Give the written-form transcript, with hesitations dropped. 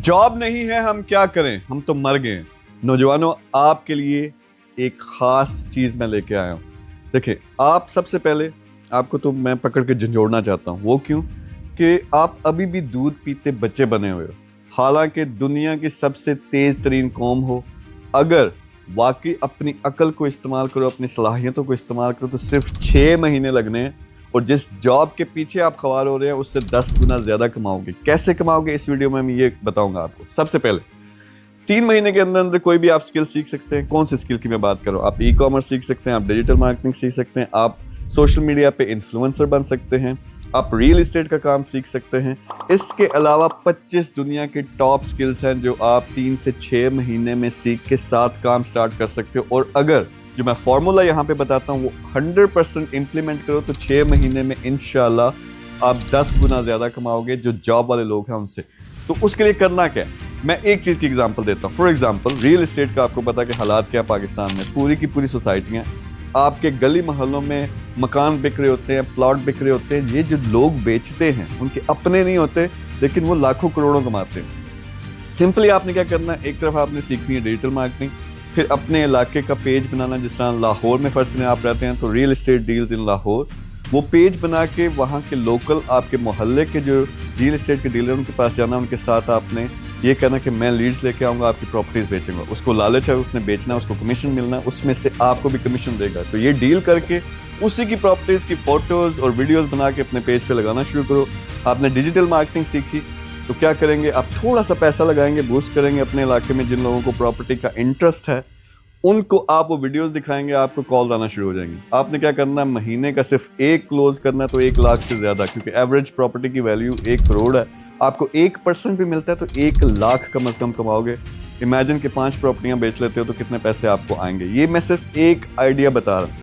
Job नहीं है हम क्या करें, हम तो मर गए हैं। नौजवानों, आपके लिए एक खास चीज मैं लेके आया हूं। देखिए, आप सबसे पहले आपको तो मैं पकड़ के झंझोड़ना चाहता हूं। वो क्यों कि आप अभी भी दूध पीते बच्चे बने हुए हो, हालांकि दुनिया की सबसे तेज तरीन कौम हो। अगर वाकई अपनी अकल को इस्तेमाल करो, अपनी सलाहियतों को इस्तेमाल करो, तो सिर्फ 6 महीने लगने हैं और जिस जॉब के पीछे आप खवार हो रहे हैं उससे 10 गुना ज्यादा कमाओगे। कैसे कमाओगे, इस वीडियो में मैं ये बताऊंगा आपको। सबसे पहले 3 महीने के अंदर अंदर कोई भी आप स्किल सीख सकते हैं। कौन सी स्किल की मैं बात कर रहा हूँ? आप ई कॉमर्स सीख सकते हैं, आप डिजिटल मार्केटिंग सीख सकते हैं, आप सोशल मीडिया पे इन्फ्लुएंसर बन सकते हैं, आप रियल एस्टेट का काम सीख सकते हैं। इसके अलावा 25 दुनिया के टॉप स्किल्स हैं जो आप 3 से 6 महीने में सीख के 7 काम स्टार्ट कर सकते हो। और अगर जो मैं फॉर्मूला यहाँ पे बताता हूँ वो 100% इंप्लीमेंट करो तो 6 महीने में इंशाल्लाह आप 10 गुना ज्यादा कमाओगे जो जॉब वाले लोग हैं उनसे। तो उसके लिए करना क्या है, मैं एक चीज की एग्जांपल देता हूँ। फॉर एग्जांपल, रियल एस्टेट का आपको पता है कि हालात क्या है पाकिस्तान में। पूरी की पूरी सोसाइटियां, आपके गली मोहल्लों में मकान बिक रहे होते हैं, प्लॉट बिक रहे होते हैं। ये जो लोग बेचते हैं उनके अपने नहीं होते, लेकिन वो लाखों करोड़ों कमाते हैं। सिंपली आपने क्या करना है, एक तरफ आपने सीखनी है डिजिटल मार्केटिंग, फिर अपने इलाके का पेज बनाना। जिस तरह लाहौर में फर्स्ट में आप रहते हैं तो real estate deals in Lahore, वो पेज बना के वहाँ के लोकल आपके मोहल्ले के जो रियल एस्टेट के डीलर उनके पास जाना, उनके साथ आपने ये कहना कि मैं लीड्स लेके आऊँगा, आपकी प्रॉपर्टीज बेचूंगा। उसको लालच है, उसने बेचना, उसको कमीशन मिलना, उसमें से आपको भी कमीशन देगा। तो ये डील करके उसी की प्रॉपर्टीज की फोटोज और वीडियोज बना के अपने पेज पे लगाना शुरू करो। आपने डिजिटल मार्केटिंग सीखी तो क्या करेंगे, आप थोड़ा सा पैसा लगाएंगे, बूस्ट करेंगे अपने इलाके में जिन लोगों को प्रॉपर्टी का इंटरेस्ट है उनको आप वो वीडियोस दिखाएंगे, आपको कॉल आना शुरू हो जाएंगे। आपने क्या करना है, महीने का सिर्फ एक क्लोज करना है तो 1 लाख से ज्यादा, क्योंकि एवरेज प्रॉपर्टी की वैल्यू 1 करोड़ है। आपको 1% भी मिलता है तो 1 लाख कम से कम कमाओगे। इमेजिन कि 5 प्रॉपर्टियां बेच लेते हो तो कितने पैसे आपको आएंगे। ये मैं सिर्फ एक आइडिया बता रहा हूँ।